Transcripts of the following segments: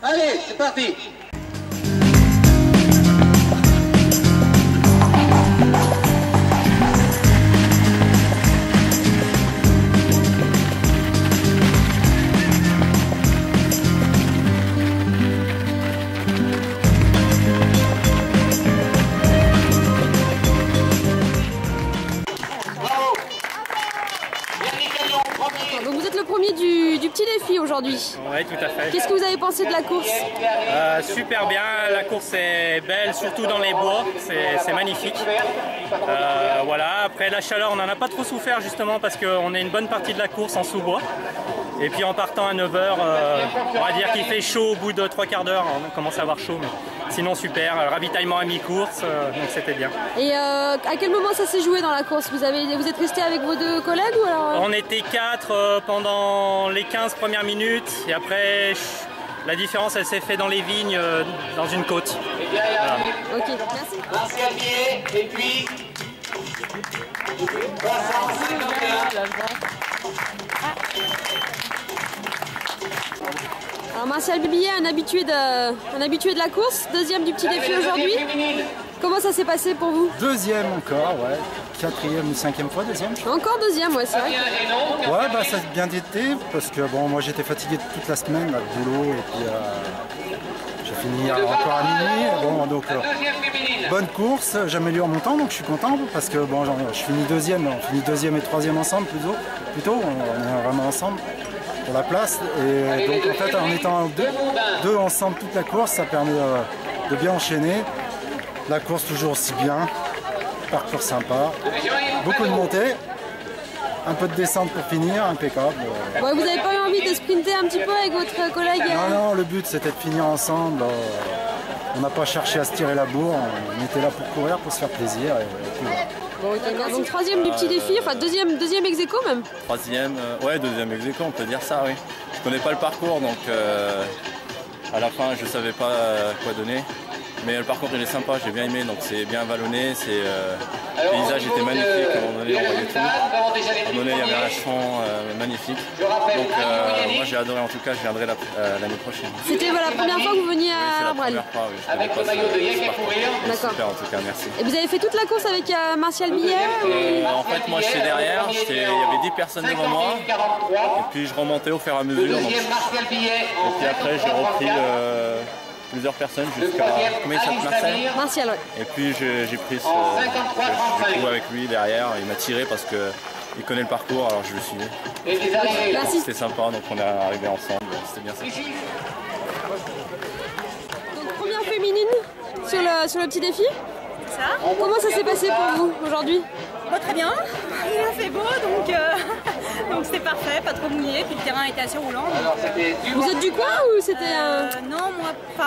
Allez, c'est parti. Donc vous êtes le premier du petit défi aujourd'hui. Oui, tout à fait. Qu'est-ce que vous avez pensé de la course? Super bien, la course est belle, surtout dans les bois, c'est magnifique. Voilà. Après la chaleur, on n'en a pas trop souffert justement parce qu'on est une bonne partie de la course en sous-bois. Et puis en partant à 9 h, on va dire qu'il fait chaud au bout de 3/4 d'heure, on commence à avoir chaud. Mais sinon super, ravitaillement à mi-course, donc c'était bien. Et à quel moment ça s'est joué dans la course? Vous êtes resté avec vos deux collègues ou alors... On était 4 pendant les 15 premières minutes et après la différence elle s'est faite dans les vignes, dans une côte. Voilà. Ok, merci. Martial Billet et puis... Alors Martial Billet, un habitué de la course, deuxième du petit défi aujourd'hui. Comment ça s'est passé pour vous? Deuxième encore, ouais. Quatrième ou cinquième fois, deuxième. Encore deuxième, ouais, c'est vrai. Ouais, bah ça a bien été parce que bon, moi j'étais fatigué toute la semaine, là, le boulot, et puis j'ai fini encore à minuit. Bon, donc bonne course, j'améliore mon temps, donc je suis content parce que bon, je finis deuxième, on finit deuxième et troisième ensemble plutôt, on est vraiment ensemble pour la place. Et donc en fait, en étant deux ensemble toute la course, ça permet de bien enchaîner. La course toujours aussi bien, parcours sympa, beaucoup de montées, un peu de descente pour finir, impeccable. Ouais, vous n'avez pas eu envie de sprinter un petit peu avec votre collègue? Non, le but c'était de finir ensemble. On n'a pas cherché à se tirer la bourre, on était là pour courir, pour se faire plaisir. Et puis, bon, okay. Donc troisième du petit défi, enfin deuxième ex aequo même? Troisième, ouais, deuxième ex aequo, on peut dire ça, oui. Je connais pas le parcours, donc à la fin je savais pas quoi donner. Mais le parcours il est sympa, j'ai bien aimé, donc c'est bien vallonné, le paysage était magnifique, à un moment donné on voyait tout. À un moment donné il y avait un champ magnifique. Donc moi j'ai adoré, en tout cas je viendrai l'année prochaine. C'était la première fois que vous veniez à Arbrel? Oui, c'est la première fois, oui. Avec le maillot de Yannick courir. D'accord. Super en tout cas, merci. Et vous avez fait toute la course avec Martial Billet? En fait moi j'étais derrière, il y avait 10 personnes devant moi, et puis je remontais au fur et à mesure. Donc, et puis après j'ai repris plusieurs personnes jusqu'à... Comment il s'appelle, Marcel? Martial, ouais. Et puis j'ai pris j'ai couru avec lui derrière, il m'a tiré parce qu'il connaît le parcours, alors je le suivais. Merci. C'était sympa, donc on est arrivés ensemble, c'était bien sympa. Donc première féminine sur le petit défi? Ça. Comment ça s'est passé pour vous aujourd'hui? Très bien, il a fait beau donc c'était parfait, pas trop mouillé, puis le terrain était assez roulant. Vous êtes du coin ou c'était Non,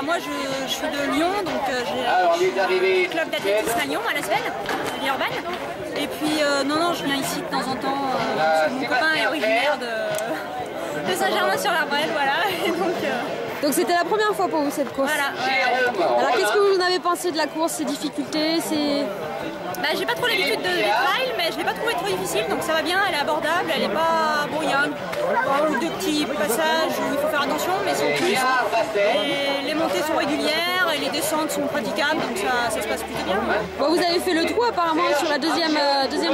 moi je suis de Lyon, donc j'ai le club d'athlétisme à Lyon, à la Svel, à Villeurbanne. Et puis non, je viens ici de temps en temps, parce que mon copain est originaire de Saint-Germain-sur-l'Arbrel, voilà. Et donc c'était la première fois pour vous cette course? Voilà. Ouais. Alors qu'est-ce que vous en avez pensé de la course, ses difficultés, j'ai pas trop l'habitude des trails, mais je l'ai pas trouvé trop difficile, donc ça va bien, elle est abordable, elle est pas... Bon, il y a un ou deux petits passages où il faut faire attention, mais sans plus. Et les montées sont régulières et les descentes sont praticables, donc ça se passe plutôt bien. Bon, vous avez fait le trou apparemment sur la deuxième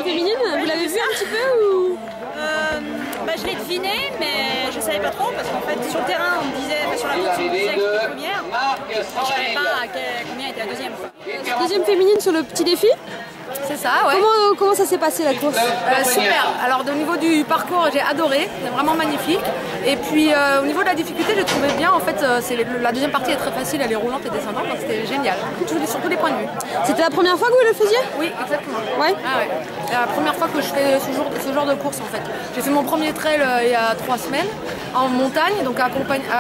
féminine, vous l'avez vu un petit peu ou... Je l'ai deviné, mais je savais pas trop, parce qu'en fait sur le terrain on me disait, sur la course on me disait que c'était première, je savais pas combien était la deuxième. Deuxième féminine sur le petit défi? C'est ça, ouais. Comment ça s'est passé la course? Super. Alors au niveau du parcours, j'ai adoré, c'est vraiment magnifique. Et puis au niveau de la difficulté, j'ai trouvé bien. En fait, la deuxième partie est très facile, elle est roulante et descendante, donc c'était génial. Sur tous les points de vue. C'était la première fois que vous le faisiez? Oui, exactement. Ouais. Ah ouais. C'est la première fois que je fais ce genre de course en fait. J'ai fait mon premier trail il y a 3 semaines en montagne, donc à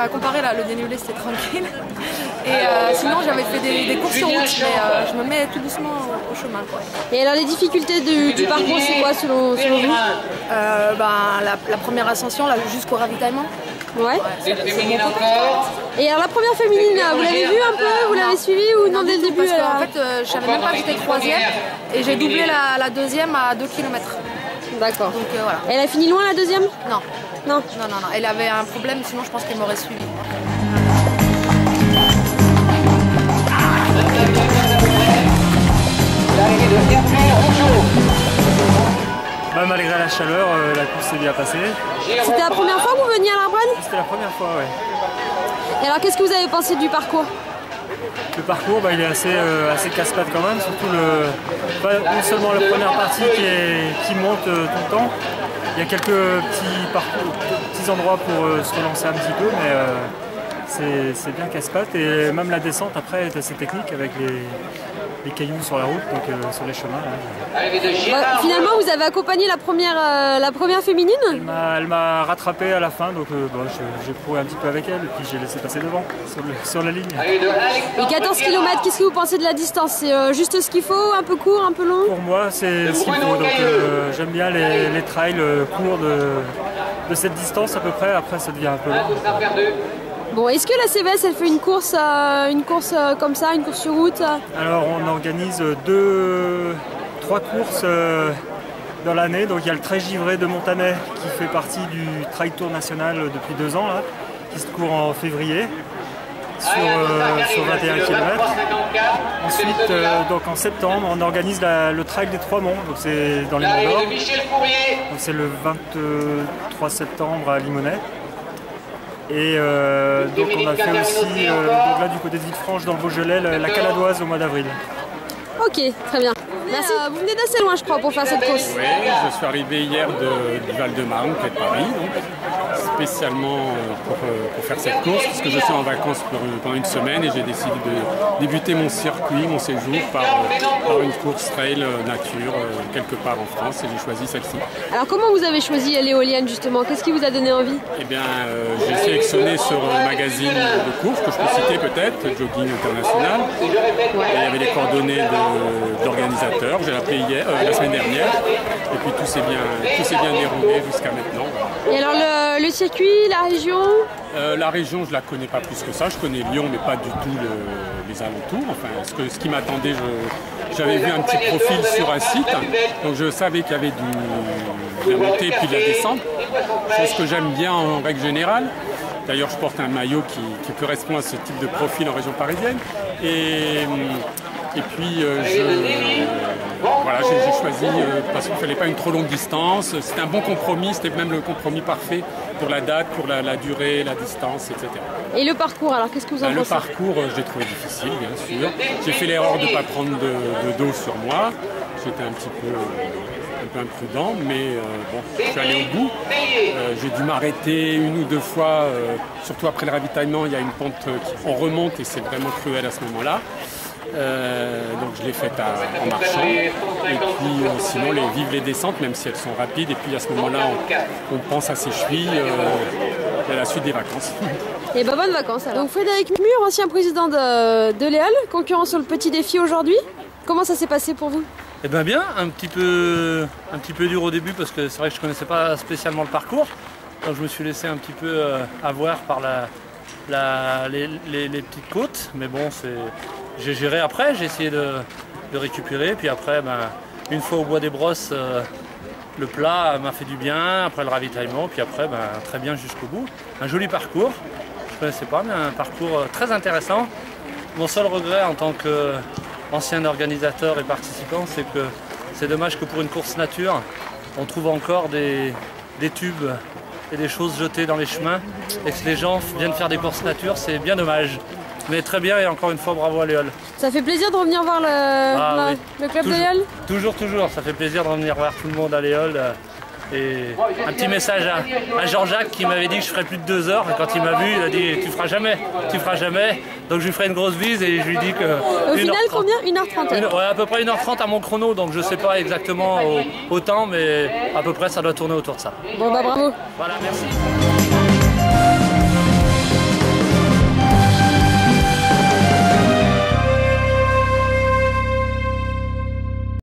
comparer là, le dénivelé c'était tranquille. Et sinon j'avais fait des courses sur route, mais je me mets tout doucement au chemin, quoi. Et alors les difficultés du parcours, c'est quoi selon vous? La première ascension jusqu'au ravitaillement. Ouais. Et alors la première féminine, vous l'avez vue un peu? Vous l'avez suivie ou non dès le début? Parce qu'en fait, je savais même pas que j'étais troisième et j'ai doublé la deuxième à 2 km. D'accord. Donc voilà. Elle a fini loin la deuxième? Non. Non. Non, non, non. Elle avait un problème, sinon je pense qu'elle m'aurait suivi. Bah, malgré la chaleur, la course s'est bien passée. C'était la première fois que vous veniez à l'Arbrenne? C'était la première fois, ouais. Et alors qu'est-ce que vous avez pensé du parcours? Le parcours, bah, il est assez casse-pattes quand même, surtout non seulement la première partie qui monte tout le temps. Il y a quelques petits endroits pour se relancer un petit peu, mais c'est bien casse-pattes. Et même la descente après est assez technique avec les cailloux sur la route, donc sur les chemins. Finalement, vous avez accompagné la première féminine? Elle m'a rattrapé à la fin, donc j'ai couru un petit peu avec elle et puis j'ai laissé passer devant sur la ligne. Et 14 km, qu'est-ce que vous pensez de la distance? C'est juste ce qu'il faut, un peu court, un peu long? Pour moi, c'est ce qu'il faut. Donc j'aime bien les trails courts de cette distance à peu près. Après, ça devient un peu long. Bon, est-ce que la CVS elle fait une course comme ça, une course sur route? Alors on organise 3 courses dans l'année. Donc il y a le Trail Givré de Montanet qui fait partie du Trail Tour National depuis 2 ans, là, qui se court en février sur 21 km. Ensuite, donc en septembre, on organise le Trail des Trois Monts, donc c'est dans les Monts d'Or. Donc c'est le 23 septembre à Limonest. Et donc on a fait aussi, donc là du côté de Villefranche dans le Beaujolais, la Caladoise au mois d'avril. Ok, très bien. Merci. Vous venez d'assez loin je crois pour faire cette course. Oui, je suis arrivé hier du Val-de-Marne, près de Paris, donc, spécialement pour faire cette course, parce que je suis en vacances pendant une semaine et j'ai décidé de débuter mon circuit, mon séjour par une course trail nature quelque part en France et j'ai choisi celle-ci. Alors comment vous avez choisi l'éolienne justement? Qu'est-ce qui vous a donné envie? Eh bien, j'ai sélectionné sur un magazine de course que je peux citer peut-être, Jogging International. Et il y avait les coordonnées de l'organisateur. J'ai appelé la semaine dernière et puis tout s'est bien déroulé jusqu'à maintenant. Et alors le circuit, la région? La région, je ne la connais pas plus que ça. Je connais Lyon, mais pas du tout les alentours. Enfin, ce qui m'attendait, j'avais vu un petit profil sur un site, donc je savais qu'il y avait de la montée et puis de la descente. Chose que j'aime bien en règle générale. D'ailleurs, je porte un maillot qui correspond à ce type de profil en région parisienne. Et puis j'ai choisi parce qu'il ne fallait pas une trop longue distance. C'était un bon compromis, c'était même le compromis parfait pour la date, pour la durée, la distance, etc. Et le parcours, alors qu'est-ce que vous en pensez? Le parcours, je l'ai trouvé difficile, bien sûr. J'ai fait l'erreur de ne pas prendre de dos sur moi. J'étais un petit peu imprudent, mais bon, je suis allé au bout. J'ai dû m'arrêter 1 ou 2 fois, surtout après le ravitaillement, il y a une pente on remonte et c'est vraiment cruel à ce moment-là. Donc je l'ai faite en marchant et puis sinon vive les descentes même si elles sont rapides et puis à ce moment-là on pense à ses chevilles et à la suite des vacances. Et bonnes vacances alors. Donc Frédéric Mur, ancien président de Léal, concurrent sur le petit défi aujourd'hui. Comment ça s'est passé pour vous? Eh bien bien, un petit peu dur au début parce que c'est vrai que je ne connaissais pas spécialement le parcours. Donc je me suis laissé un petit peu avoir par les petites côtes, mais bon j'ai géré après, j'ai essayé de récupérer, puis après une fois au bois des Brosses, le plat m'a fait du bien, après le ravitaillement, puis après très bien jusqu'au bout. Un joli parcours, je ne connaissais pas, mais un parcours très intéressant. Mon seul regret en tant qu'ancien organisateur et participant, c'est que c'est dommage que pour une course nature, on trouve encore des tubes et des choses jetées dans les chemins et que les gens viennent faire des courses nature, c'est bien dommage. Mais très bien et encore une fois bravo à Léal. Ça fait plaisir de revenir voir le club de Léal? Toujours, ça fait plaisir de revenir voir tout le monde à Léal. Et un petit message à Jean-Jacques qui m'avait dit que je ferais plus de 2 heures. Et quand il m'a vu, il a dit tu feras jamais. Donc je lui ferai une grosse bise et je lui dis que... Au final, combien? 1h30? Ouais, à peu près 1h30 à mon chrono, donc je sais pas exactement au temps, mais à peu près ça doit tourner autour de ça. Bon bravo. Voilà, merci.